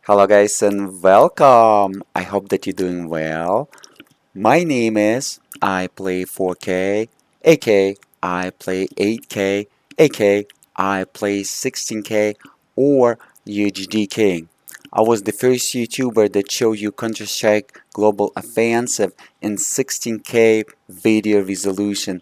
Hello guys and welcome. I hope that you're doing well. My name is I play 4K, aka I play 8K, aka I play 16K or UHD King. I was the first YouTuber that showed you Counter-Strike Global Offensive in 16K video resolution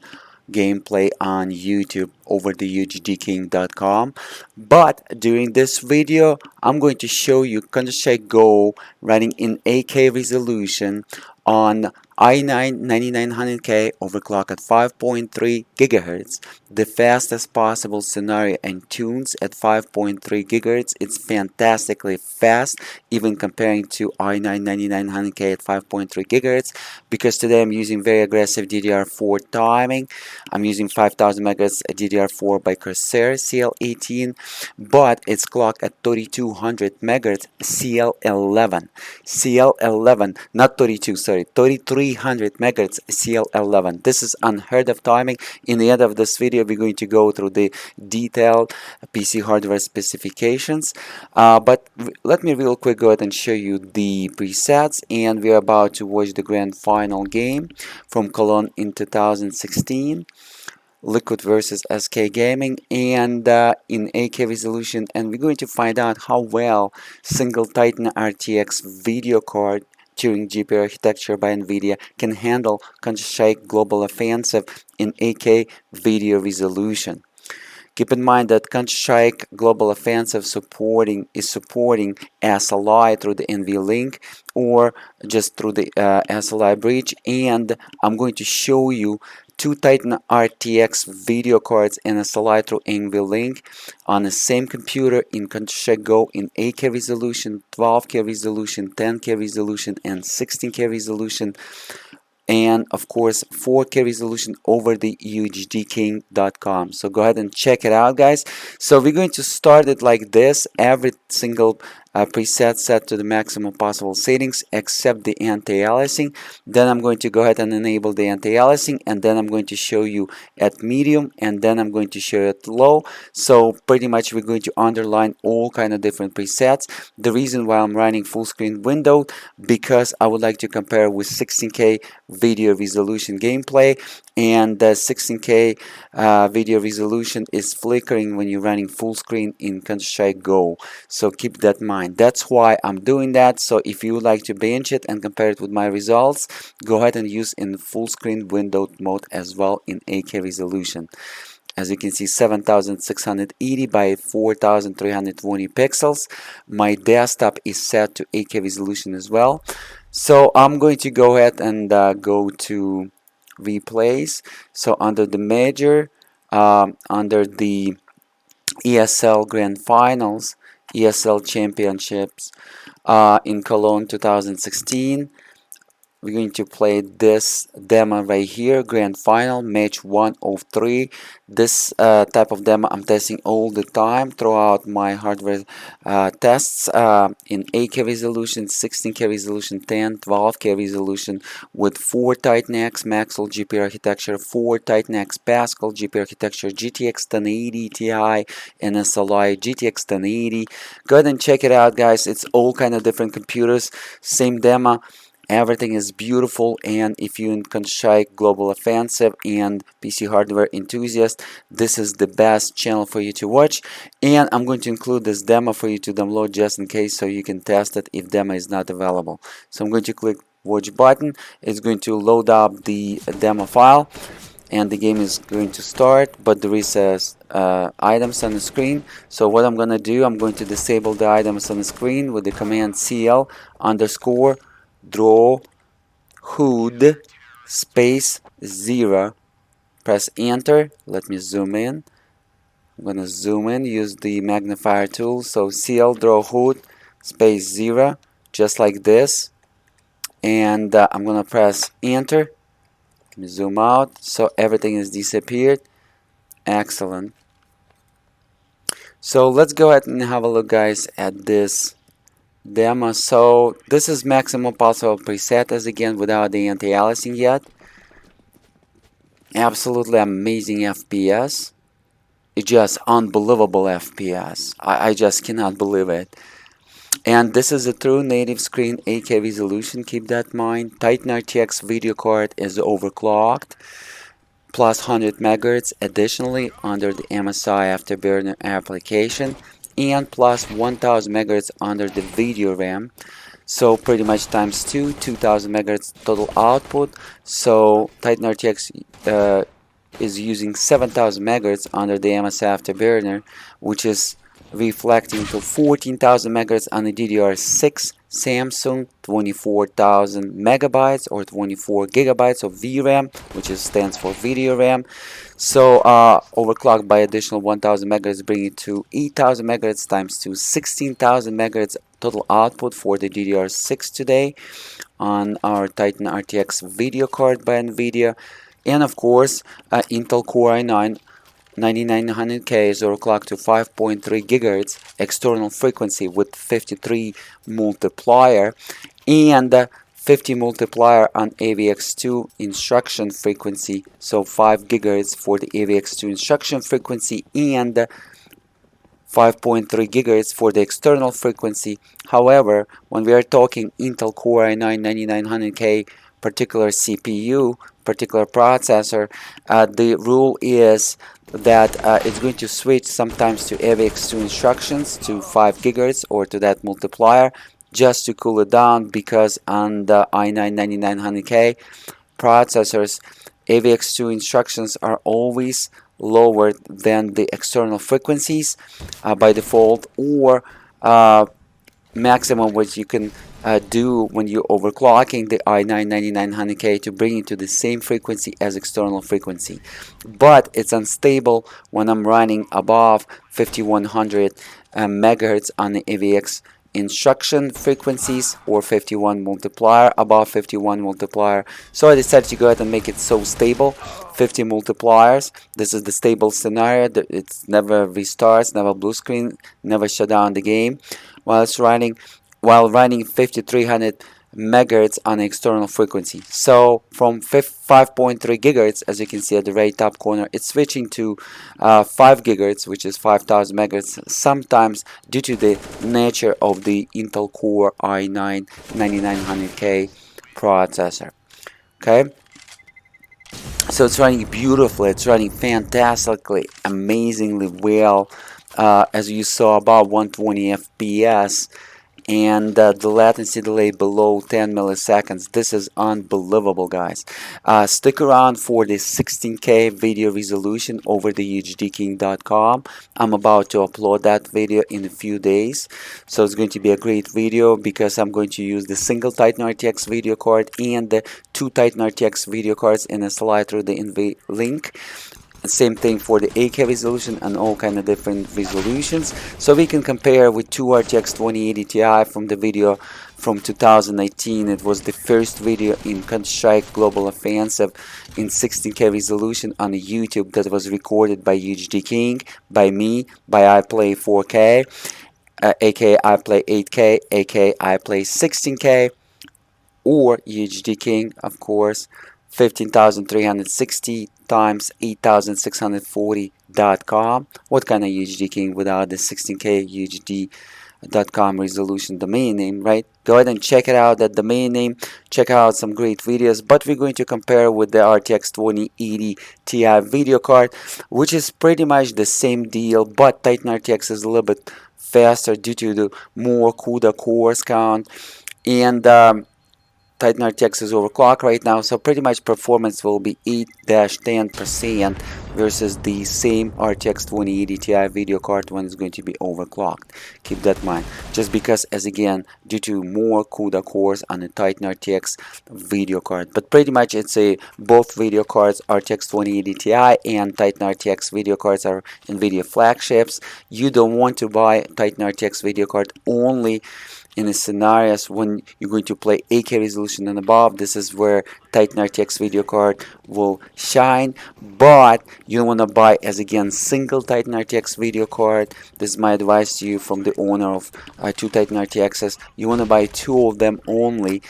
gameplay on YouTube over the UHDking.com. But during this video, I'm going to show you Counter-Strike Go running in 8K resolution on i9 9900K overclock at 5.3 gigahertz, the fastest possible scenario, and tunes at 5.3 gigahertz. It's fantastically fast, even comparing to i9 9900K at 5.3 gigahertz, because today I'm using very aggressive DDR4 timing. I'm using 5000 megahertz DDR4 by Corsair CL18, but it's clocked at 3200 megahertz CL11. CL11, not 32, sorry, 3300 megahertz CL11. This is unheard of timing. In the end of this video, we're going to go through the detailed PC hardware specifications. But let me real quick go ahead and show you the presets, and we're about to watch the grand final game from Cologne in 2016. Liquid versus SK Gaming, and in 8K resolution, and we're going to find out how well single Titan RTX video card Turing GPU architecture by Nvidia can handle Counter-Strike Global Offensive in 8K video resolution. Keep in mind that Counter-Strike Global Offensive is supporting SLI through the NVLink or just through the SLI bridge, and I'm going to show you two Titan RTX video cards and SLI through NVLink on the same computer in Counter-Strike Go in 8K resolution, 12K resolution, 10K resolution, and 16K resolution, and of course 4K resolution over the UHDking.com. So go ahead and check it out, guys. So we're going to start it like this: every single preset set to the maximum possible settings except the anti-aliasing. Then I'm going to go ahead and enable the anti-aliasing, and then I'm going to show you at medium, and then I'm going to show you at low. So pretty much we're going to underline all kind of different presets. The reason why I'm running full screen window, because I would like to compare with 16K video resolution gameplay, and the 16K video resolution is flickering when you're running full screen in Counter-Strike Go. So keep that in mind. That's why I'm doing that. So if you would like to bench it and compare it with my results, go ahead and use in full screen window mode as well in 8K resolution. As you can see, 7680 by 4320 pixels. My desktop is set to 8K resolution as well. So I'm going to go ahead and go to replays. So under the major, under the ESL Grand Finals, ESL Championships in Cologne 2016, we're going to play this demo right here, grand final match 103. This type of demo I'm testing all the time throughout my hardware tests in 8K resolution, 16K resolution, 10, 12K resolution with 4 Titan X Maxwell GPU architecture, 4 Titan X Pascal GPU architecture, GTX 1080 Ti, and SLI GTX 1080. Go ahead and check it out, guys. It's all kind of different computers, same demo. Everything is beautiful, and if you in Counter-Strike Global Offensive and PC hardware enthusiast, this is the best channel for you to watch. And I'm going to include this demo for you to download just in case, so you can test it if demo is not available. So I'm going to click watch button. It's going to load up the demo file, and the game is going to start, but there is items on the screen. So what I'm going to do, I'm going to disable the items on the screen with the command CL underscore draw HUD space 0. Press enter. Let me zoom in. I'm gonna zoom in, use the magnifier tool. So CL draw HUD space 0, just like this. And I'm gonna press enter. Let me zoom out. So everything is disappeared. Excellent. So let's go ahead and have a look, guys, at this demo. So this is maximum possible preset, as again without the anti-aliasing yet. Absolutely amazing FPS. It's just unbelievable FPS. I just cannot believe it. And this is a true native screen 8K resolution, keep that in mind. Titan RTX video card is overclocked, plus 100 MHz additionally under the MSI Afterburner application, and plus 1000 MHz under the video RAM. So pretty much times 2, 2000 MHz total output. So Titan RTX is using 7000 MHz under the MSI Afterburner, which is reflecting to 14,000 MHz on the DDR6 Samsung, 24,000 megabytes or 24 gigabytes of VRAM, which stands for video RAM. So overclocked by additional 1000 megahertz, bringing it to 8000 megahertz times to 16,000 megahertz total output for the DDR6 today on our Titan RTX video card by Nvidia. And of course, Intel Core i9 9900K is overclocked to 5.3 gigahertz external frequency with 53 multiplier and 50 multiplier on AVX2 instruction frequency, so 5 gigahertz for the AVX2 instruction frequency and 5.3 gigahertz for the external frequency. However, when we are talking Intel Core i9 9900K particular CPU, particular processor, the rule is that it's going to switch sometimes to AVX2 instructions to 5 gigahertz or to that multiplier just to cool it down, because on the i9 9900K processors, AVX2 instructions are always lower than the external frequencies by default, or maximum what you can do when you're overclocking the i9 9900K to bring it to the same frequency as external frequency. But it's unstable when I'm running above 5100 megahertz on the AVX instruction frequencies or 51 multiplier, above 51 multiplier. So I decided to go ahead and make it so stable, 50 multipliers. This is the stable scenario. It's never restarts, never blue screen, never shut down the game while it's running, while running 5300 megahertz on the external frequency. So from 5.3 gigahertz, as you can see at the right top corner, it's switching to 5 gigahertz, which is 5000 megahertz, sometimes due to the nature of the Intel Core i9 9900K processor. Okay, so it's running beautifully, it's running fantastically, amazingly well, as you saw, about 120 FPS, and the latency delay below 10 milliseconds. This is unbelievable, guys. Stick around for the 16K video resolution over the UHDking.com. I'm about to upload that video in a few days, so it's going to be a great video because I'm going to use the single Titan RTX video card and the two Titan RTX video cards in a slide through the NV link. Same thing for the 8K resolution and all kind of different resolutions, so we can compare with two RTX 2080 Ti from the video from 2018. It was the first video in Counter-Strike Global Offensive in 16K resolution on YouTube that was recorded by UHD King, by me, by I Play 4K, aka I Play 8K, aka I Play 16K, or UHD King, of course, 15,360 times 8,640.com. What kind of UHD King without the 16K UHD.com resolution domain name, right? Go ahead and check it out, that domain name. Check out some great videos, but we're going to compare with the RTX 2080 Ti video card, which is pretty much the same deal, but Titan RTX is a little bit faster due to the more CUDA cores count, and Titan RTX is overclocked right now, so pretty much performance will be 8-10% versus the same RTX 2080 Ti video card when it's going to be overclocked. Keep that in mind. Just because, as again, due to more CUDA cores on the Titan RTX video card. But pretty much it's both video cards, RTX 2080 Ti and Titan RTX video cards, are Nvidia flagships. You don't want to buy Titan RTX video card only in the scenarios when you're going to play 8K resolution and above. This is where Titan RTX video card will shine. But you don't want to buy as again single Titan RTX video card. This is my advice to you from the owner of two Titan RTXs. You want to buy two of them only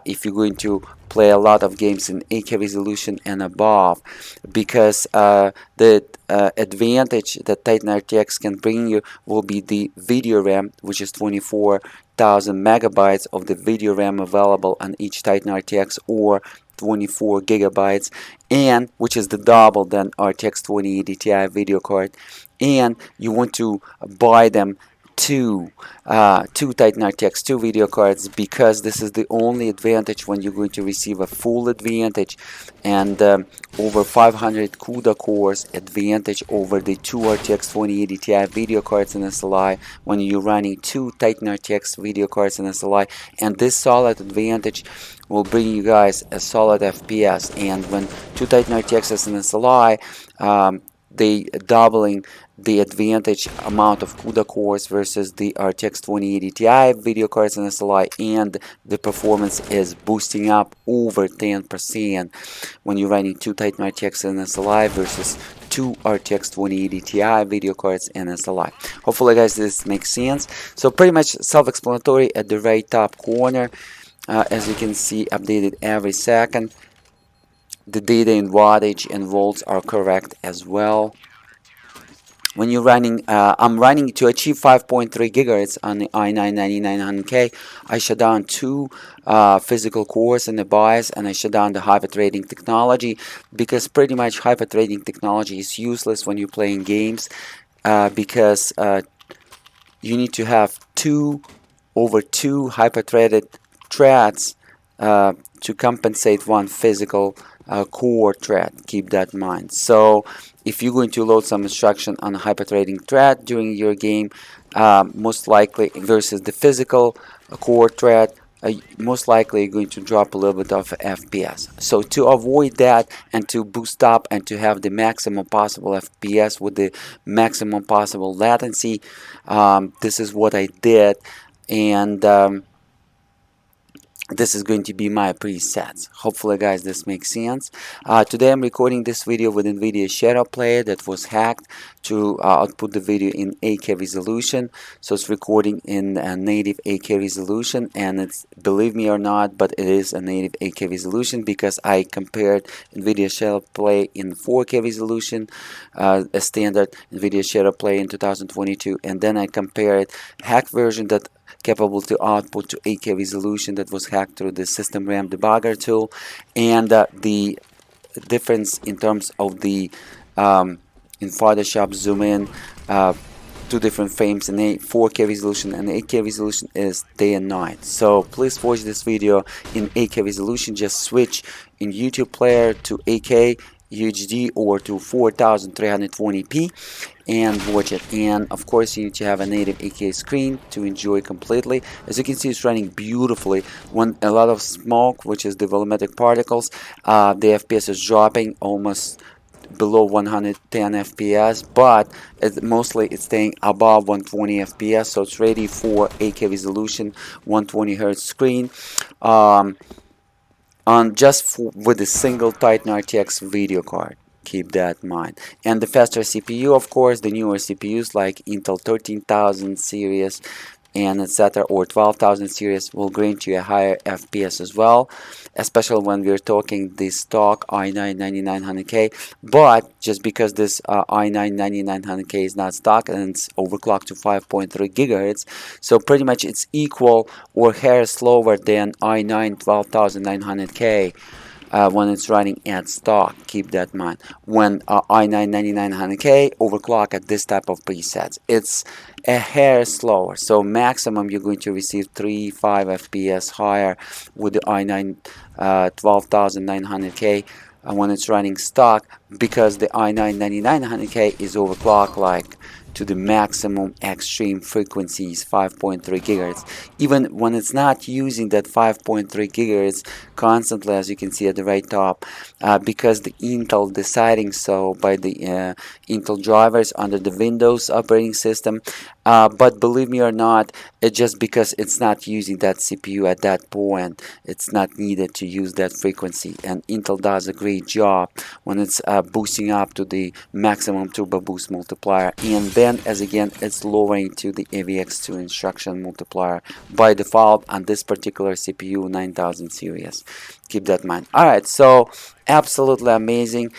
if you're going to play a lot of games in 8K resolution and above, because the advantage that Titan RTX can bring you will be the video RAM, which is 24,000 megabytes of the video RAM available on each Titan RTX, or 24 gigabytes, and which is the double than RTX 2080 Ti video card. And you want to buy them two Titan RTX 2 video cards, because this is the only advantage when you're going to receive a full advantage and over 500 CUDA cores advantage over the two RTX 2080 Ti video cards in SLI when you're running two Titan RTX video cards in SLI. And this solid advantage will bring you guys a solid FPS. And when two Titan RTXs in SLI, they doubling the advantage amount of CUDA cores versus the RTX 2080 Ti video cards in SLI, and the performance is boosting up over 10% when you're running two Titan RTX in SLI versus two RTX 2080 Ti video cards in SLI. Hopefully guys this makes sense. So pretty much self-explanatory at the right top corner. As you can see, updated every second. The data in wattage and volts are correct as well. When you're running, I'm running to achieve 5.3 gigahertz on the i9-9900K. I shut down two physical cores in the BIOS, and I shut down the hyper threading technology, because pretty much hyper threading technology is useless when you're playing games, because you need to have over two hyper threaded threads to compensate one physical core thread. Keep that in mind. So if you're going to load some instruction on a hyper-threading thread during your game, most likely versus the physical core thread, most likely you're going to drop a little bit of FPS. So to avoid that and to boost up and to have the maximum possible FPS with the maximum possible latency, this is what I did. And this is going to be my presets. Hopefully guys this makes sense. Today I'm recording this video with Nvidia Shadow Player that was hacked to output the video in 8K resolution. So it's recording in native 8K resolution, and it's, believe me or not, but it is a native 8K resolution, because I compared Nvidia Shadow Play in 4K resolution, a standard Nvidia Shadow Play in 2022, and then I compared hacked version that capable to output to 8K resolution that was hacked through the system RAM debugger tool, and the difference in terms of the in Photoshop zoom in, two different frames in 4K resolution and 8K resolution is day and night. So please watch this video in 8K resolution. Just switch in YouTube player to 8K UHD or to 4320p and watch it. And of course you need to have a native 8K screen to enjoy completely. As you can see, it's running beautifully. When a lot of smoke, which is the volumetric particles, the FPS is dropping almost below 110 FPS, but mostly it's staying above 120 FPS, so it's ready for 8K resolution 120 Hz screen, with a single Titan RTX video card. Keep that in mind. And the faster CPU, of course, the newer CPUs like Intel 13000 series and etc., or 12,000 series will grant you a higher FPS as well, especially when we're talking the stock i9-9900K. But just because this i9-9900K is not stock and it's overclocked to 5.3 gigahertz, so pretty much it's equal or hair slower than i9-12900K. When it's running at stock. Keep that in mind. When i9-9900K overclock at this type of presets, it's a hair slower. So maximum you're going to receive 3-5 FPS higher with the i9 12900K when it's running stock, because the i9-9900K is overclocked like to the maximum extreme frequencies, 5.3 gigahertz. Even when it's not using that 5.3 gigahertz constantly, as you can see at the right top, because the Intel deciding so by the Intel drivers under the Windows operating system. But believe me or not, It's just because it's not using that CPU at that point. It's not needed to use that frequency, and Intel does a great job when it's boosting up to the maximum turbo boost multiplier, and then as again it's lowering to the AVX2 instruction multiplier by default on this particular CPU 9000 series. Keep that in mind. Alright, so absolutely amazing.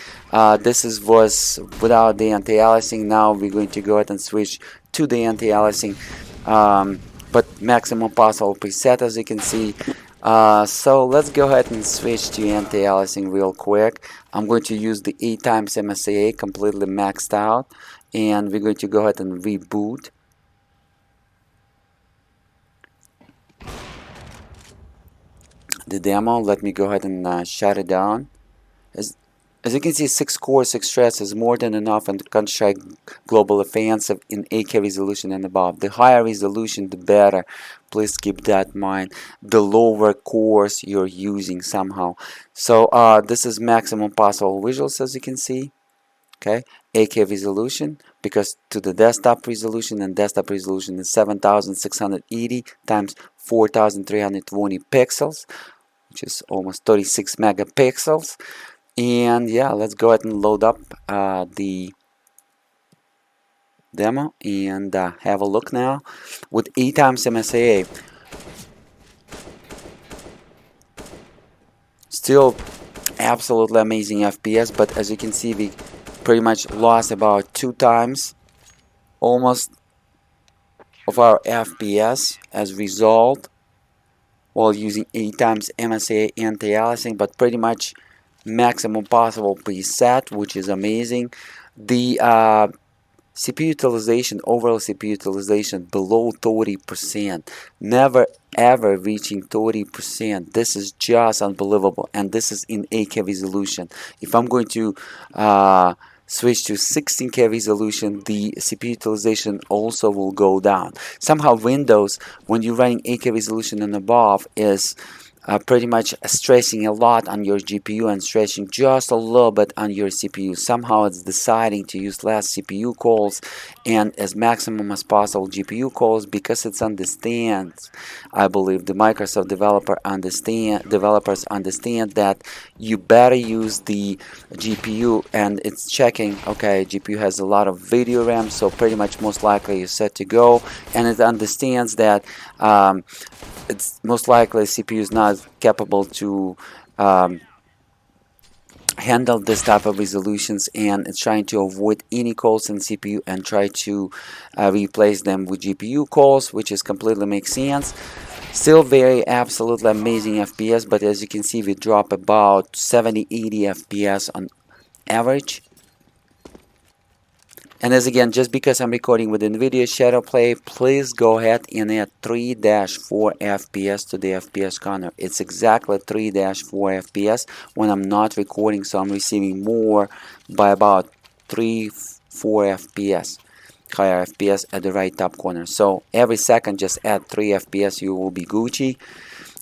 This was without the anti-aliasing. Now we're going to go ahead and switch to the anti-aliasing, but maximum possible preset, as you can see. So let's go ahead and switch to anti-aliasing real quick. I'm going to use the 8 times MSAA completely maxed out, and we're going to go ahead and reboot. The demo. Let me go ahead and shut it down. As you can see, 6 core, 6 threads is more than enough and can strike global offensive in 8K resolution and above. The higher resolution, the better. Please keep that in mind. The lower cores you're using somehow. So this is maximum possible visuals, as you can see. Okay, 8K resolution, because to the desktop resolution, and desktop resolution is 7680 times 4320 pixels, which is almost 36 megapixels. And yeah, let's go ahead and load up the demo and have a look now with 8 times MSAA. Still absolutely amazing FPS, but as you can see, we pretty much lost about 2 times almost of our FPS as a result while using 8 times MSAA anti-aliasing, but pretty much maximum possible preset, which is amazing. The CPU utilization, overall CPU utilization below 30%, never ever reaching 30%. This is just unbelievable, and this is in 8K resolution. If I'm going to switch to 16K resolution, the CPU utilization also will go down. Somehow Windows, when you're running 8K resolution and above, is pretty much stressing a lot on your GPU and stressing just a little bit on your CPU. Somehow it's deciding to use less CPU calls and as maximum as possible GPU calls, because it understands, I believe the Microsoft developers understand that you better use the GPU, and it's checking, okay, GPU has a lot of video RAM, so pretty much most likely you're set to go, and it understands that it's most likely CPU is not capable to handle this type of resolutions, and it's trying to avoid any calls in CPU and try to replace them with GPU calls, which is completely makes sense. Still very absolutely amazing FPS, but as you can see, we drop about 70-80 FPS on average. And as again, just because I'm recording with Nvidia Shadowplay, please go ahead and add 3-4 FPS to the FPS counter. It's exactly 3-4 FPS when I'm not recording, so I'm receiving more by about 3-4 FPS, higher FPS at the right top corner. So every second, just add 3 FPS, you will be Gucci.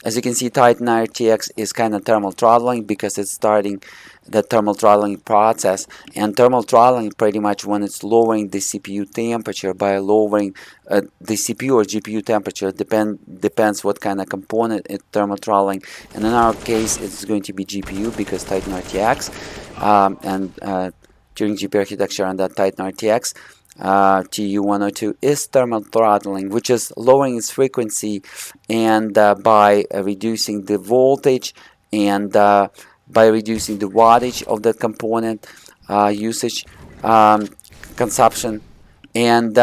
As you can see, Titan RTX is kind of thermal throttling because it's starting the thermal throttling process, and thermal throttling pretty much when it's lowering the CPU temperature by lowering the CPU or GPU temperature, depends what kind of component it's thermal throttling, and in our case it's going to be GPU because Titan RTX and during GPU architecture on that Titan RTX TU102 is thermal throttling, which is lowering its frequency, and by reducing the voltage and by reducing the wattage of the component usage consumption, and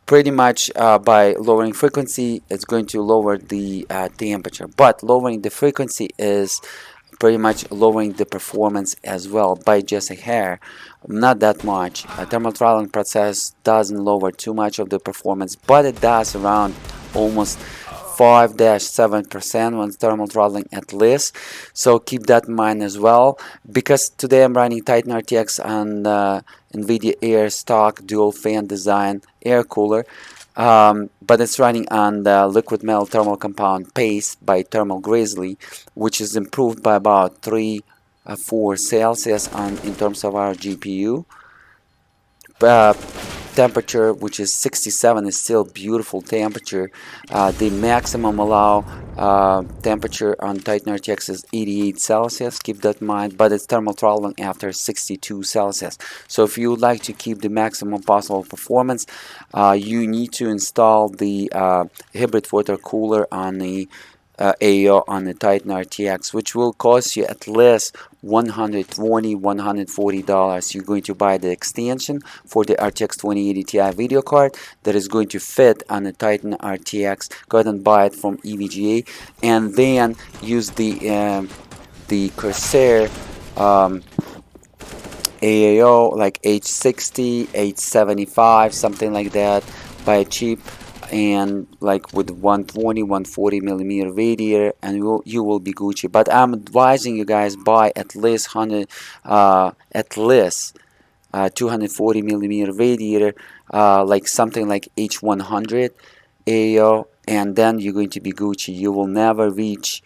pretty much by lowering frequency it's going to lower the temperature, but lowering the frequency is pretty much lowering the performance as well by just a hair, not that much. A thermal throttling process doesn't lower too much of the performance, but it does around almost 5-7% when thermal throttling at least. So keep that in mind as well, because today I'm running Titan RTX on Nvidia Air stock dual fan design air cooler. But it's running on the liquid metal thermal compound paste by Thermal Grizzly, which is improved by about 3-4 Celsius in terms of our GPU. temperature, which is 67, is still beautiful temperature. The maximum allow temperature on Titan RTX is 88 Celsius, keep that in mind, but it's thermal throttling after 62 Celsius. So if you would like to keep the maximum possible performance, you need to install the hybrid water cooler on the AO on the Titan RTX, which will cost you at least $140 You're going to buy the extension for the RTX 2080 Ti video card that is going to fit on the Titan RTX. Go ahead and buy it from EVGA, and then use the Corsair AAO like H60, H75, something like that. Buy it cheap and like with 120, 140 millimeter radiator, and you will be Gucci. But I'm advising you guys buy at least 240 millimeter radiator, like something like H100 AO, and then you're going to be Gucci. You will never reach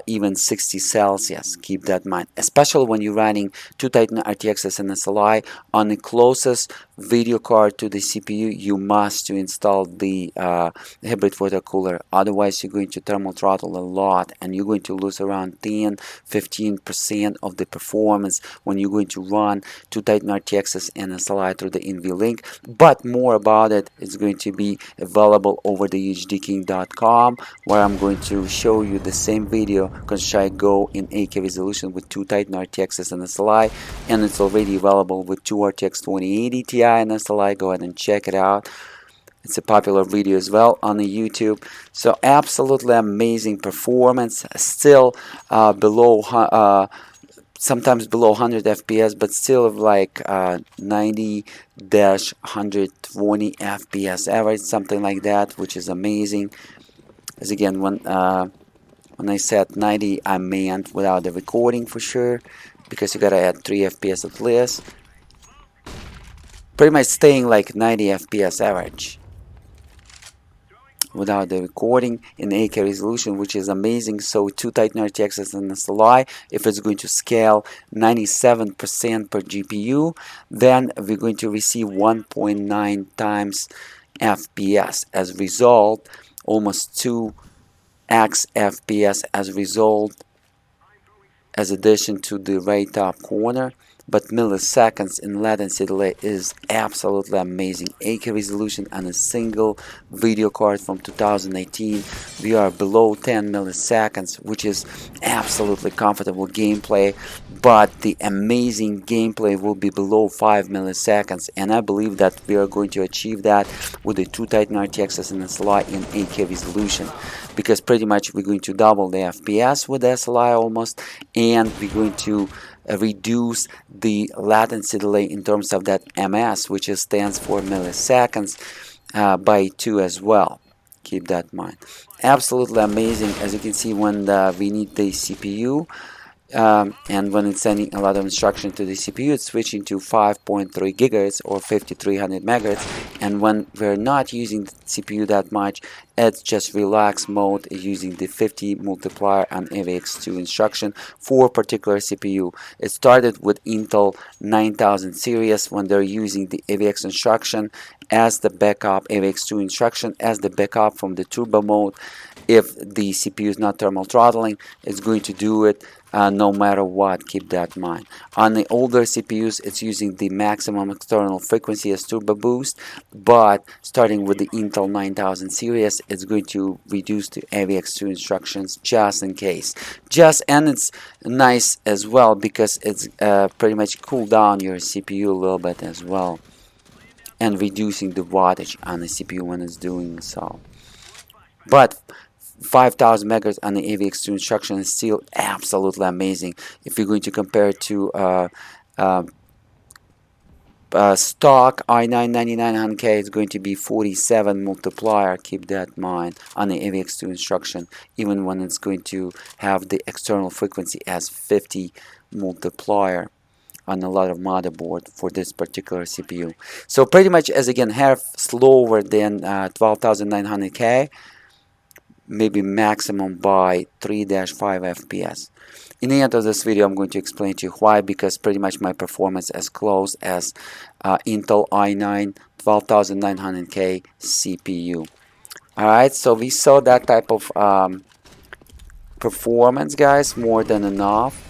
even 60 Celsius. Keep that in mind, especially when you're running two Titan RTXs and SLI on the closest video card to the CPU. You must to install the hybrid water cooler, otherwise you're going to thermal throttle a lot, and you're going to lose around 10-15% of the performance when you're going to run two Titan RTXs and SLI through the NVLink. But more about it is going to be available over the UHDking.com, where I'm going to show you the same video because CSGO in 8K resolution with two Titan RTXs and SLI, and it's already available with two RTX 2080 Ti and SLI. Go ahead and check it out. It's a popular video as well on the YouTube. So absolutely amazing performance, still below sometimes below 100 FPS, but still like 90-120 FPS average, something like that, which is amazing. As again, when I said 90, I meant without the recording for sure, because you gotta add 3 FPS at least. Pretty much staying like 90 FPS average without the recording in 8K resolution, which is amazing. So two Titan RTXs and SLI, if it's going to scale 97% per GPU, then we're going to receive 1.9 times FPS. As a result, almost 2x FPS as a result, as addition to the right top corner. But milliseconds in latency delay is absolutely amazing. 8K resolution on a single video card from 2018. We are below 10 milliseconds, which is absolutely comfortable gameplay. But the amazing gameplay will be below 5 milliseconds. And I believe that we are going to achieve that with the two Titan RTXs and SLI in 8K resolution. Because pretty much we're going to double the FPS with the SLI almost. And we're going to reduce the latency delay in terms of that MS, which stands for milliseconds, by 2 as well. Keep that in mind. Absolutely amazing. As you can see, when we need the CPU, and when it's sending a lot of instruction to the CPU, it's switching to 5.3 gigahertz or 5300 megahertz. And when we're not using the CPU that much, it's just relax mode using the 50 multiplier on AVX2 instruction for a particular CPU. It started with Intel 9000 series when they're using the AVX instruction as the backup, AVX2 instruction as the backup from the turbo mode. If the CPU is not thermal throttling, it's going to do it no matter what. Keep that in mind. On the older CPUs, it's using the maximum external frequency as turbo boost, but starting with the Intel 9000 series, it's going to reduce the AVX2 instructions just in case. And it's nice as well because it's pretty much cool down your CPU a little bit as well, and reducing the wattage on the CPU when it's doing so. But 5000 megahertz on the AVX2 instruction is still absolutely amazing. If you're going to compare it to stock i9 9900K, it's going to be 47 multiplier. Keep that in mind on the AVX2 instruction, even when it's going to have the external frequency as 50 multiplier on a lot of motherboard for this particular CPU. So pretty much, as again, half slower than 12900K, maybe maximum by 3-5 FPS. In the end of this video, I'm going to explain to you why, because pretty much my performance as close as Intel i9 12900K CPU. Alright, so we saw that type of performance, guys, more than enough.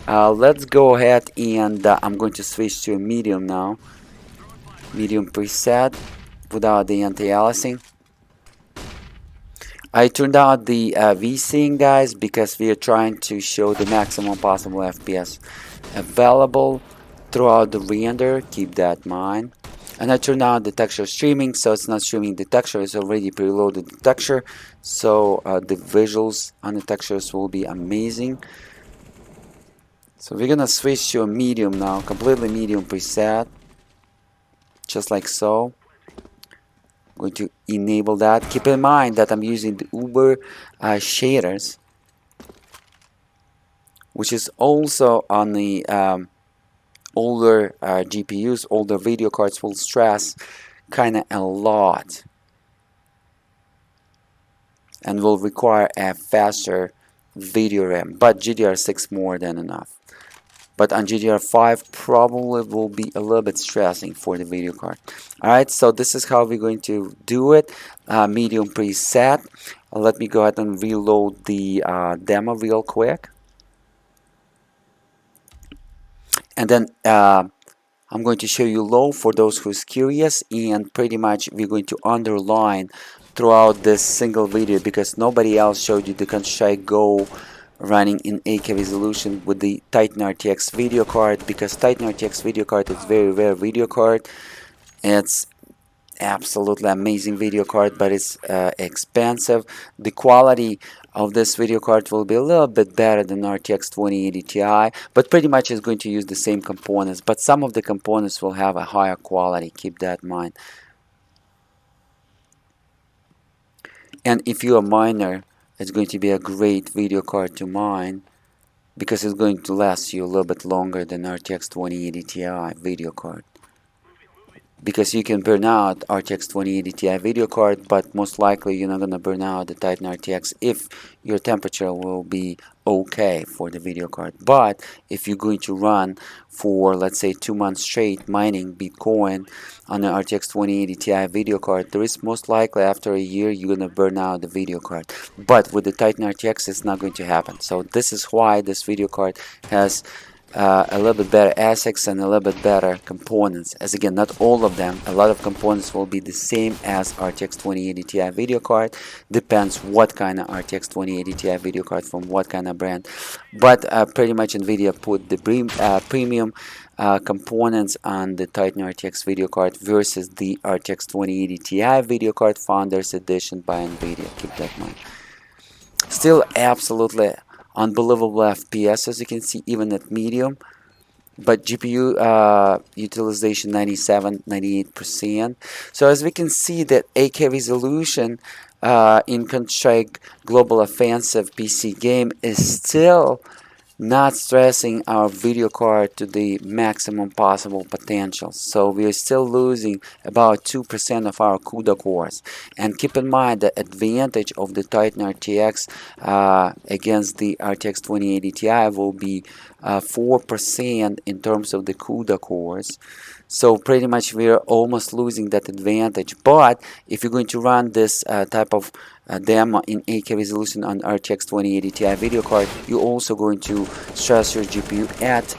Let's go ahead and I'm going to switch to a medium now. Medium preset without the anti-aliasing. I turned out the VSync, guys, because we are trying to show the maximum possible FPS available throughout the render. Keep that in mind. And I turned on the texture streaming, so it's not streaming the texture, it's already preloaded the texture, so the visuals on the textures will be amazing. So we're gonna switch to a medium now, completely medium preset, just like so. I'm going to enable that. Keep in mind that I'm using the Uber shaders, which is also on the older GPUs, older video cards will stress kind of a lot and will require a faster video RAM, but GDR6 more than enough. But on GDR5 probably will be a little bit stressing for the video card. Alright, so this is how we're going to do it. Medium preset. Let me go ahead and reload the demo real quick. And then I'm going to show you low for those who's curious, and pretty much we're going to underline throughout this single video because nobody else showed you the CSGO running in 8K resolution with the Titan RTX video card, because Titan RTX video card is very rare video card. It's absolutely amazing video card, but it's expensive. The quality of this video card will be a little bit better than RTX 2080 Ti, but pretty much is going to use the same components, but some of the components will have a higher quality. Keep that in mind. And if you're a miner, it's going to be a great video card to mine because it's going to last you a little bit longer than RTX 2080 Ti video card. Because you can burn out RTX 2080 Ti video card, but most likely you're not going to burn out the Titan RTX if your temperature will be okay for the video card. But if you're going to run for, let's say, 2 months straight mining Bitcoin on an RTX 2080 Ti video card, there is most likely after a year you're going to burn out the video card. But with the Titan RTX, it's not going to happen. So this is why this video card has a little bit better ASICs and a little bit better components. As again, not all of them, a lot of components will be the same as RTX 2080 Ti video card. Depends what kind of RTX 2080 Ti video card from what kind of brand. But pretty much Nvidia put the premium components on the Titan RTX video card versus the RTX 2080 Ti video card Founders Edition by Nvidia. Keep that in mind. Still absolutely unbelievable FPS, as you can see, even at medium. But GPU utilization 97-98%. So as we can see that 8K resolution in Counter-Strike Global Offensive PC game is still not stressing our video card to the maximum possible potential. So we are still losing about 2% of our CUDA cores. And keep in mind the advantage of the Titan RTX against the RTX 2080 Ti will be 4% in terms of the CUDA cores. So pretty much we're almost losing that advantage. But if you're going to run this type of demo in 8K resolution on RTX 2080 Ti video card, you're also going to stress your GPU at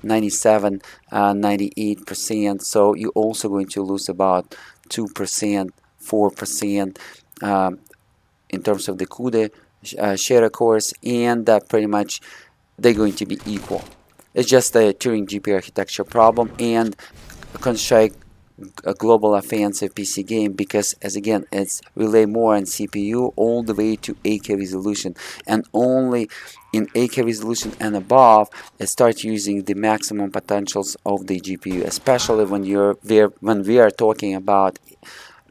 97-98%. So you're also going to lose about 2%, 4% in terms of the CUDA shader cores, and pretty much they're going to be equal. It's just a Turing GPU architecture problem and Counter-Strike a global offensive PC game, because as again it's rely more on CPU all the way to 8K resolution, and only in 8K resolution and above start using the maximum potentials of the GPU, especially when we are talking about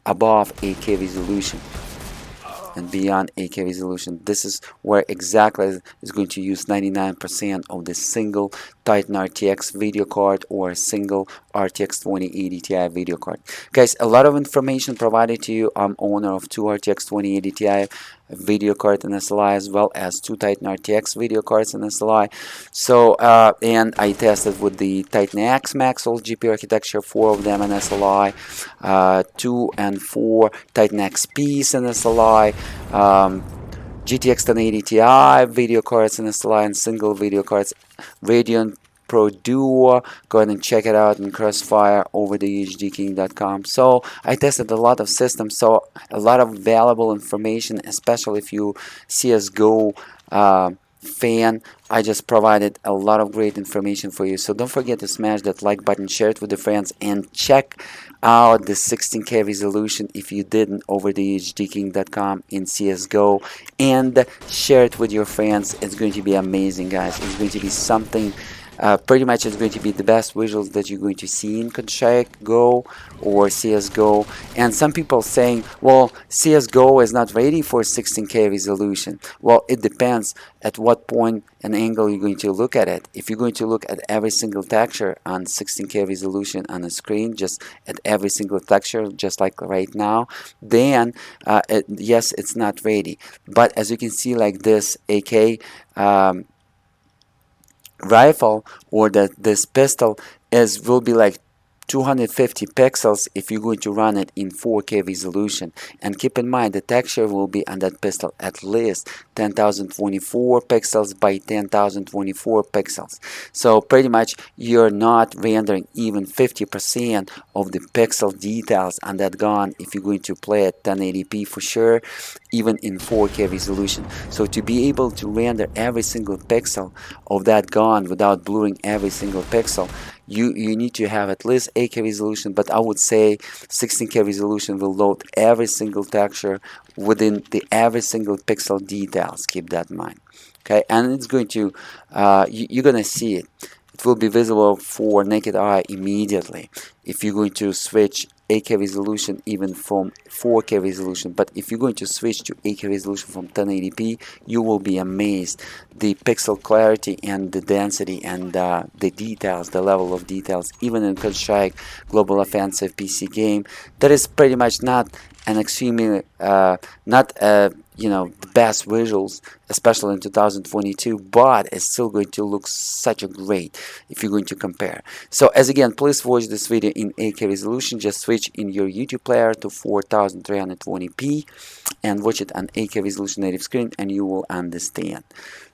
above 8K resolution and beyond 8K resolution. This is where exactly is going to use 99% of the single Titan RTX video card or a single RTX 2080 Ti video card. Guys, a lot of information provided to you. I'm owner of two RTX 2080 Ti video card in SLI, as well as 2 Titan RTX video cards in SLI. So and I tested with the Titan X Maxwell GPU architecture, 4 of them in SLI, 2 and 4 Titan XPs in SLI, GTX 1080 Ti video cards in SLI, and single video cards, Radeon Pro Duo. Go ahead and check it out in Crossfire over the UHDking.com. So I tested a lot of systems, so a lot of valuable information, especially if you CSGO fan. I just provided a lot of great information for you. So don't forget to smash that like button, share it with your friends, and check out the 16K resolution if you didn't over the UHDking.com in CSGO, and share it with your friends. It's going to be amazing, guys. It's going to be something. Pretty much it's going to be the best visuals that you're going to see in Go or CSGO. And some people saying, well, CSGO is not ready for 16K resolution. Well, it depends at what point and angle you're going to look at it. If you're going to look at every single texture on 16K resolution on the screen, just at every single texture, just like right now, then yes, it's not ready. But as you can see, like this AK rifle, or this pistol will be like 250 pixels if you're going to run it in 4K resolution. And keep in mind, the texture will be on that pistol at least 10,024 pixels by 10,024 pixels. So pretty much you're not rendering even 50% of the pixel details on that gun if you're going to play at 1080p for sure, even in 4K resolution. So to be able to render every single pixel of that gun without blurring every single pixel, you need to have at least 8K resolution, but I would say 16K resolution will load every single texture within the every single pixel details. Keep that in mind. Okay, and it's going to you're gonna see it. It will be visible for naked eye immediately if you're going to switch 8K resolution even from 4K resolution. But if you're going to switch to 8K resolution from 1080p, you will be amazed the pixel clarity and the density and the details, the level of details, even in Counter-Strike Global Offensive PC game. That is pretty much not an extremely not the best visuals, especially in 2022, but it's still going to look such a great if you're going to compare. So as again, please watch this video in 8K resolution. Just switch in your YouTube player to 4320p and watch it on 8K resolution native screen, and you will understand.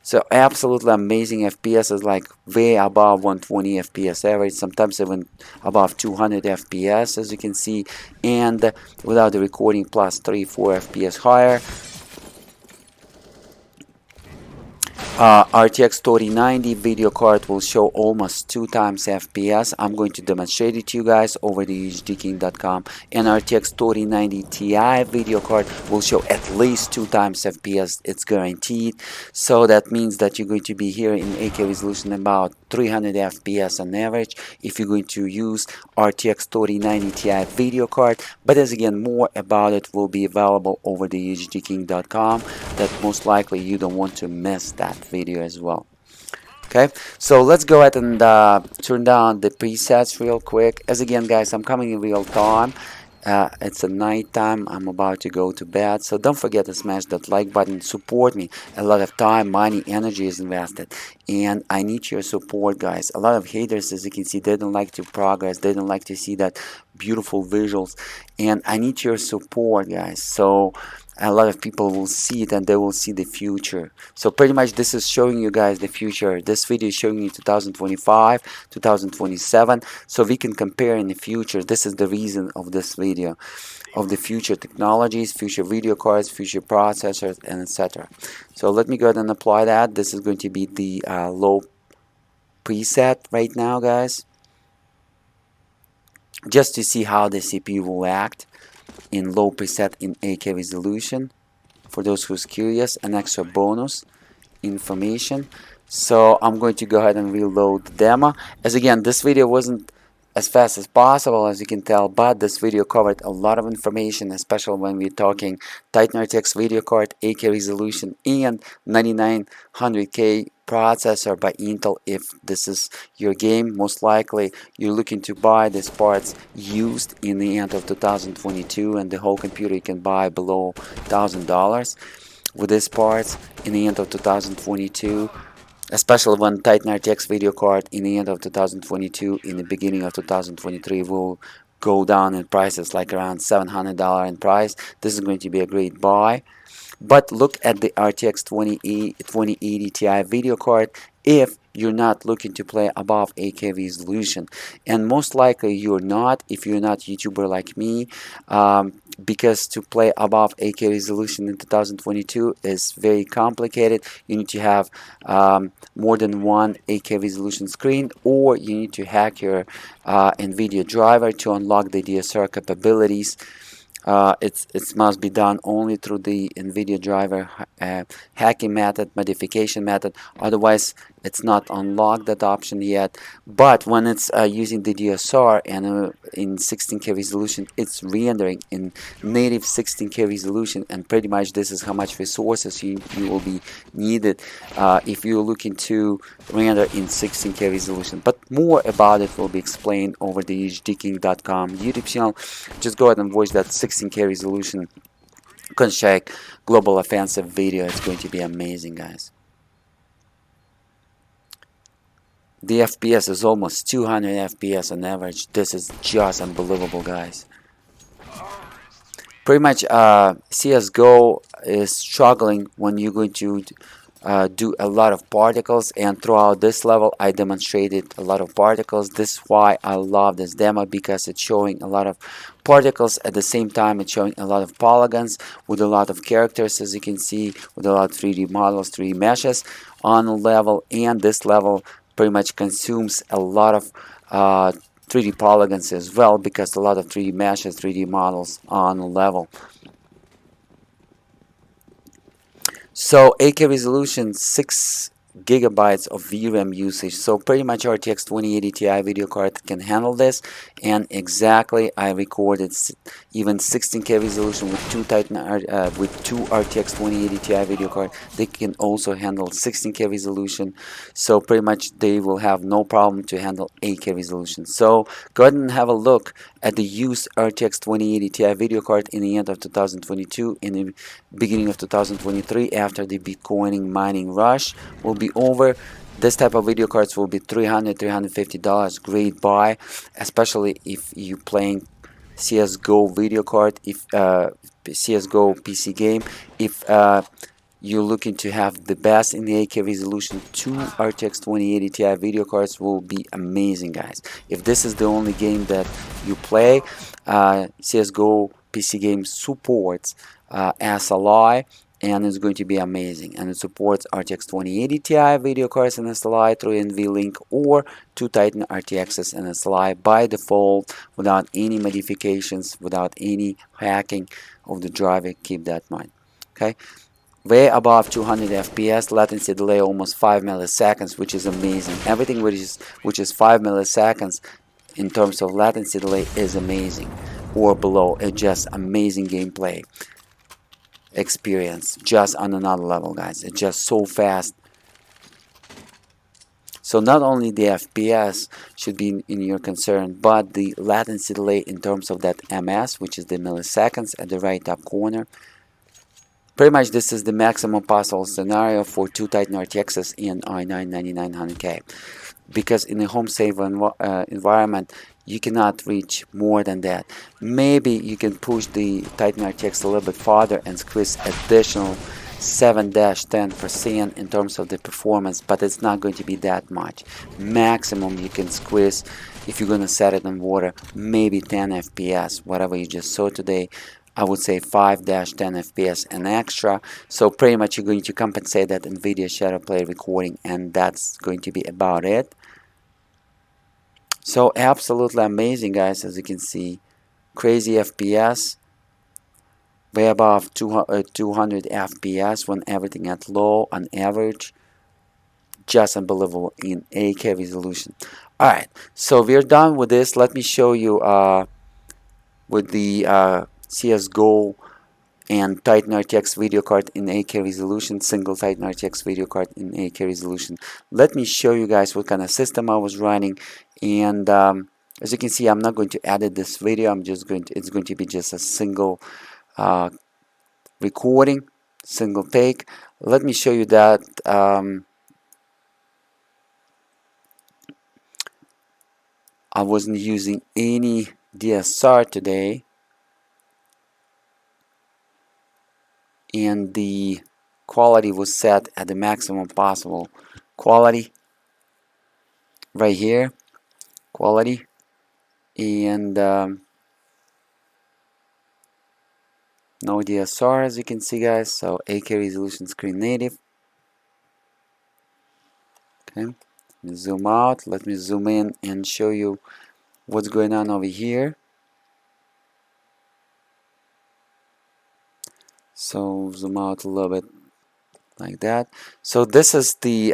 So absolutely amazing FPS is like way above 120 FPS average, sometimes even above 200 FPS, as you can see, and without the recording plus 3-4 FPS higher. RTX 3090 video card will show almost 2 times FPS. I'm going to demonstrate it to you guys over the UHDking.com. And RTX 3090 Ti video card will show at least 2 times FPS. It's guaranteed. So that means that you're going to be here in 8K resolution about 300 FPS on average if you're going to use RTX 3090 Ti video card. But as again, more about it will be available over the UHDking.com. That most likely you don't want to miss that video as well. Okay, so let's go ahead and turn down the presets real quick. As again, guys, I'm coming in real time. It's a night time. I'm about to go to bed, so don't forget to smash that like button. Support me. A lot of time, money, energy is invested, and I need your support, guys. A lot of haters, as you can see, they don't like to progress. They don't like to see that beautiful visuals, and I need your support, guys. So a lot of people will see it and they will see the future. So pretty much this is showing you guys the future. This video is showing you 2025, 2027, so we can compare in the future. This is the reason of this video, of the future technologies, future video cards, future processors, and etc. So let me go ahead and apply that. This is going to be the low preset right now, guys, just to see how the CPU will act in low preset in 8K resolution. For those who's curious, an extra bonus information. So I'm going to go ahead and reload the demo. As again, this video wasn't as fast as possible, as you can tell, but this video covered a lot of information, especially when we're talking Titan RTX video card, 8K resolution, and 9900K processor by Intel. If this is your game, most likely you're looking to buy these parts used in the end of 2022, and the whole computer you can buy below $1,000. with these parts in the end of 2022, especially when Titan RTX video card in the end of 2022, in the beginning of 2023 will go down in prices like around $700 in price. This is going to be a great buy. But look at the RTX 2080 Ti video card if you're not looking to play above 8K resolution, and most likely you're not if you're not a YouTuber like me, because to play above 8K resolution in 2022 is very complicated. You need to have more than one 8K resolution screen, or you need to hack your Nvidia driver to unlock the DSR capabilities. It must be done only through the Nvidia driver hacking method, modification method. Otherwise, it's not unlocked that option yet. But when it's using the DSR and in 16K resolution, it's rendering in native 16K resolution, and pretty much this is how much resources you will be needed if you're looking to render in 16K resolution. But more about it will be explained over the UHDking.com YouTube channel. Just go ahead and watch that 16K resolution check global offensive video. It's going to be amazing, guys. The FPS is almost 200 FPS on average. This is just unbelievable, guys. Pretty much CSGO is struggling when you're going to do a lot of particles, and throughout this level I demonstrated a lot of particles. This is why I love this demo, because it's showing a lot of particles at the same time it's showing a lot of polygons with a lot of characters, as you can see, with a lot of 3D models, 3D meshes on the level. And this level pretty much consumes a lot of 3D polygons as well, because a lot of 3D meshes, 3D models on the level. So 8K resolution, 6 gigabytes of VRAM usage. So pretty much RTX 2080 Ti video card can handle this, and exactly I recorded even 16K resolution with two RTX 2080 Ti video card. They can also handle 16K resolution, so pretty much they will have no problem to handle 8K resolution. So go ahead and have a look at the used RTX 2080 Ti video card in the end of 2022, in the beginning of 2023, after the Bitcoining mining rush will be over. This type of video cards will be $300-$350. Great buy, especially if you playing CSGO video card, if CSGO PC game. If you're looking to have the best in the 8K resolution, two RTX 2080 Ti video cards will be amazing, guys. If this is the only game that you play, CSGO PC game supports SLI, and it's going to be amazing. And it supports RTX 2080 Ti video cards and SLI through NVLink, or two Titan RTXs and SLI by default, without any modifications, without any hacking of the driver. Keep that in mind. Okay, way above 200 FPS, latency delay almost 5 milliseconds, which is amazing. Everything which is 5 milliseconds in terms of latency delay is amazing, or below. It's just amazing gameplay experience, just on another level, guys. It's just so fast. So not only the FPS should be in your concern, but the latency delay in terms of that ms, which is the milliseconds at the right top corner. Pretty much this is the maximum possible scenario for two Titan RTXs in i9-9900K, because in a home safe environment you cannot reach more than that. Maybe you can push the Titan RTX a little bit farther and squeeze additional 7-10% in terms of the performance, but it's not going to be that much. Maximum you can squeeze, if you're going to set it in water, maybe 10 FPS, whatever you just saw today. I would say 5-10 FPS and extra. So pretty much you're going to compensate that Nvidia Shadow Play recording, and that's going to be about it. So absolutely amazing, guys. As you can see, crazy FPS, way above 200 FPS when everything at low on average. Just unbelievable in 8K resolution. Alright, so we're done with this. Let me show you with the CSGO and Titan RTX video card in 8K resolution, single Titan RTX video card in 8K resolution. Let me show you guys what kind of system I was running, and as you can see, I'm not going to edit this video. It's going to be just a single recording. single take. Let me show you that. I wasn't using any DSR today, and the quality was set at the maximum possible quality right here, quality, and no DSR, as you can see, guys. So 8K resolution, screen native. Okay, zoom out. Let me zoom in and show you what's going on over here. So zoom out a little bit like that. So this is the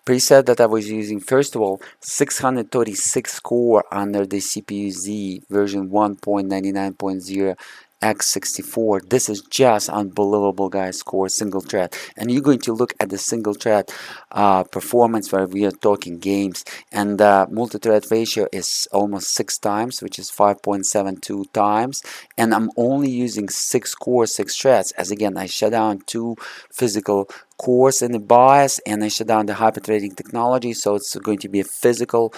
preset that I was using. First of all, 636 core under the CPU Z version 1.99.0 x64. This is just unbelievable, guys. Core single thread, and you're going to look at the single thread performance where we are talking games, and the multi-thread ratio is almost 6 times, which is 5.72 times, and I'm only using 6 cores, 6 threads, as again I shut down 2 physical cores in the BIOS, and I shut down the hyper-threading technology, so it's going to be a physical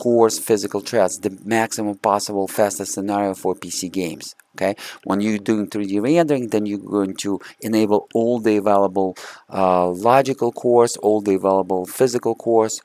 cores, physical threads, the maximum possible fastest scenario for PC games. Okay, when you're doing 3D rendering, then you're going to enable all the available logical cores, all the available physical cores,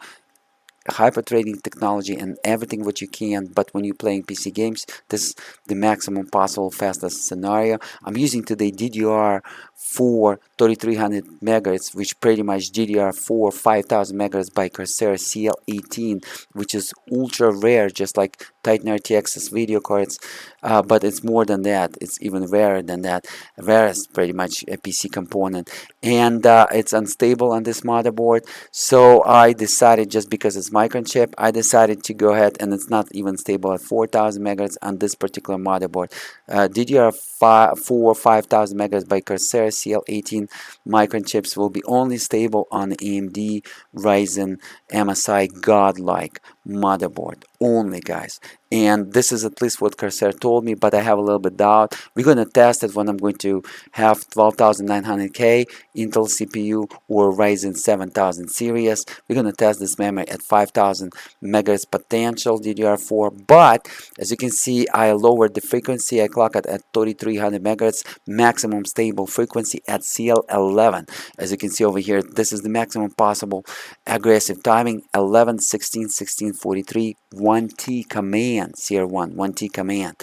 hyper threading technology, and everything what you can. But when you're playing PC games, this is the maximum possible fastest scenario. I'm using today DDR4 3300 megahertz, which pretty much DDR4 5000 megahertz by Corsair CL18, which is ultra rare, just like Titan RTX's video cards, but it's more than that. It's even rarer than that. Rarest pretty much a PC component, and it's unstable on this motherboard. So I decided, just because it's microchip, I decided to go ahead, and it's not even stable at 4000 megahertz on this particular motherboard. DDR4 5000 megahertz by Corsair CL18 microchips will be only stable on AMD Ryzen MSI Godlike motherboard only, guys. And this is at least what Corsair told me, but I have a little bit doubt. We're going to test it when I'm going to have 12900K Intel CPU or Ryzen 7000 series. We're going to test this memory at 5000 megahertz potential DDR4, but as you can see, I lowered the frequency. I clock it at 3300 megahertz, maximum stable frequency at CL11. As you can see over here, this is the maximum possible aggressive timing, 11, 16, 16, 43, 1T command, CR1, 1T command.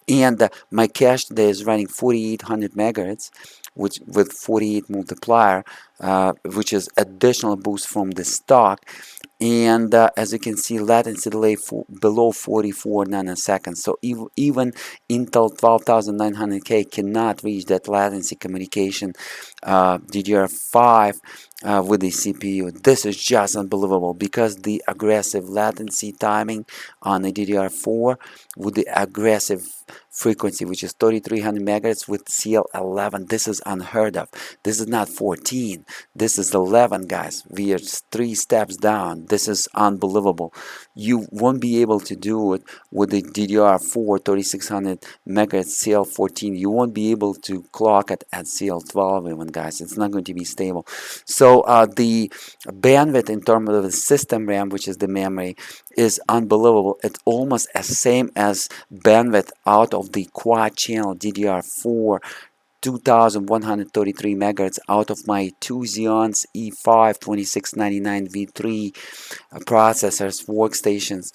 And my cache today is running 4800 megahertz, which with 48 multiplier, which is additional boost from the stock. And as you can see, latency delay below 44 nanoseconds. So even Intel 12900K cannot reach that latency communication DDR5 with the CPU. This is just unbelievable, because the aggressive latency timing on the DDR4 with the aggressive frequency, which is 3300 megahertz with CL11. This is unheard of. This is not 14. This is 11, guys. We are 3 steps down. This is unbelievable. You won't be able to do it with the DDR4 3600 megahertz CL14. You won't be able to clock it at CL12 even, guys. It's not going to be stable. So the bandwidth in terms of the system RAM, which is the memory, is unbelievable. It's almost as same as bandwidth out of the quad channel DDR4 2133 megahertz out of my 2 Xeons E5 2699 V3 processors, workstations.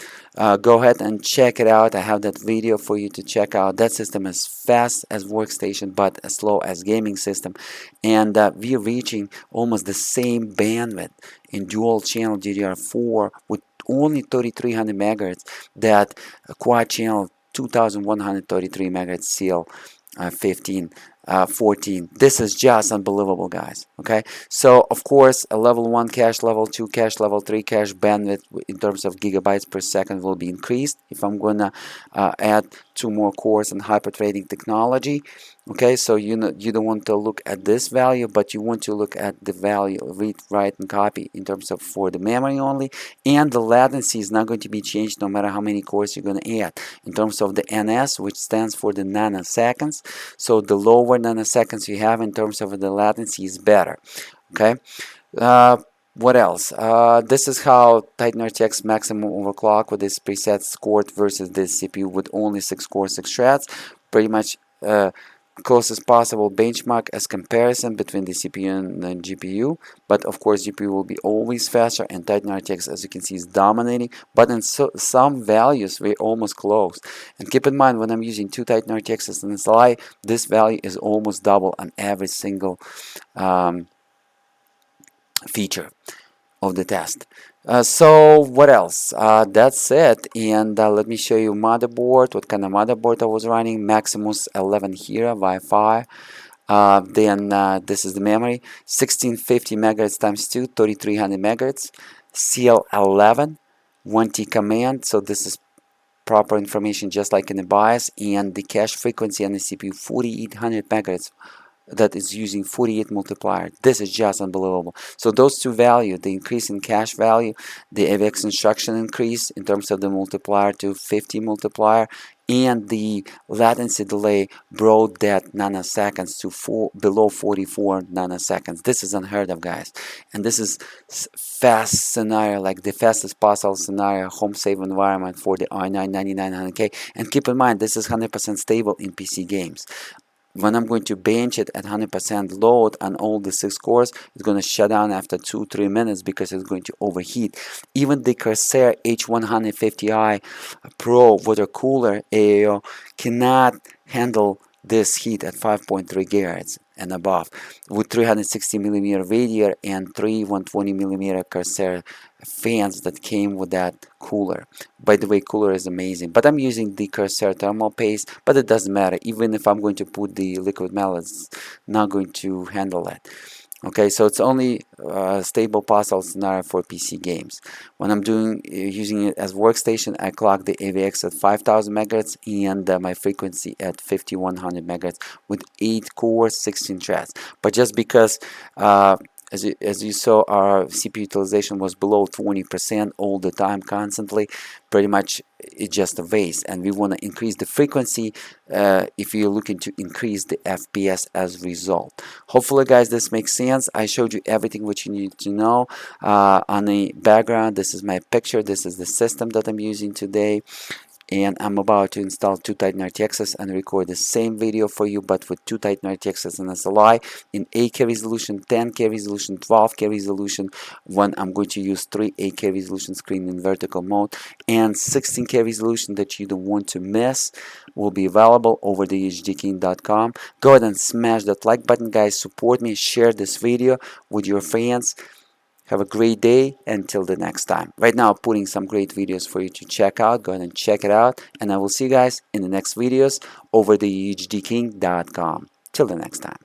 Go ahead and check it out. I have that video for you to check out. That system is fast as workstation, but as slow as gaming system. And we're reaching almost the same bandwidth in dual channel DDR4 with only 3300 megahertz that quad channel 2133 megahertz CL15 14. This is just unbelievable, guys. Okay, so of course a level 1 cache, level 2 cache, level 3 cache bandwidth in terms of gigabytes per second will be increased if I'm gonna add 2 more cores and hyper threading technology. Okay, so you don't want to look at this value, but you want to look at the value, read, write, and copy in terms of for the memory only, and the latency is not going to be changed no matter how many cores you're going to add. In terms of the NS, which stands for the nanoseconds, so the lower more nanoseconds you have in terms of the latency is better. Okay. Uh, what else? This is how Titan RTX maximum overclock with this preset scored versus this CPU with only 6 cores, 6 threads. Pretty much closest possible benchmark as comparison between the CPU and the GPU. But of course, GPU will be always faster, and Titan RTX, as you can see, is dominating. But in some values, we're almost close. And keep in mind, when I'm using 2 Titan RTXs in this SLI, this value is almost double on every single feature of the test. So what else? That's it. And let me show you motherboard. What kind of motherboard I was running? Maximus 11 here, Wi-Fi. Then this is the memory. 1650 megahertz times 2, 3300 megahertz. CL11, 1T command. So this is proper information just like in the BIOS. And the cache frequency on the CPU, 4800 megahertz. That is using 48 multiplier. This is just unbelievable. So those two values, the increase in cache value, the AVX instruction increase in terms of the multiplier to 50 multiplier, and the latency delay brought that nanoseconds to below 44 nanoseconds. This is unheard of, guys. And this is fast scenario, like the fastest possible scenario, home safe environment for the i9 9900K. And keep in mind, this is 100% stable in PC games. When I'm going to bench it at 100% load on all the 6 cores, it's going to shut down after 2-3 minutes because it's going to overheat. Even the Corsair H150i Pro water cooler AAO cannot handle this heat at 5.3 gigahertz and above with 360 millimeter radiator and 3 120 millimeter Corsair fans that came with that cooler. By the way, cooler is amazing, but I'm using the Corsair thermal paste, but it doesn't matter. Even if I'm going to put the liquid metal, it's not going to handle that. Okay, so it's only a stable possible scenario for PC games. When I'm using it as workstation, I clock the AVX at 5000 megahertz and my frequency at 5100 megahertz with 8 cores, 16 threads. But just because as you saw, our CPU utilization was below 20% all the time, constantly. Pretty much it's just a waste, and we want to increase the frequency if you're looking to increase the FPS as a result. Hopefully, guys, this makes sense. I showed you everything what you need to know. On the background, this is my picture. This is the system that I'm using today. And I'm about to install 2 Titan RTXs and record the same video for you, but with 2 Titan RTXs in SLI in 8K resolution, 10K resolution, 12K resolution, when I'm going to use 3 8K resolution screen in vertical mode, and 16K resolution that you don't want to miss will be available over the UHDking.com. Go ahead and smash that like button, guys. Support me, share this video with your friends. Have a great day until the next time. Right now, I'm putting some great videos for you to check out. Go ahead and check it out. And I will see you guys in the next videos over the UHDking.com. Till the next time.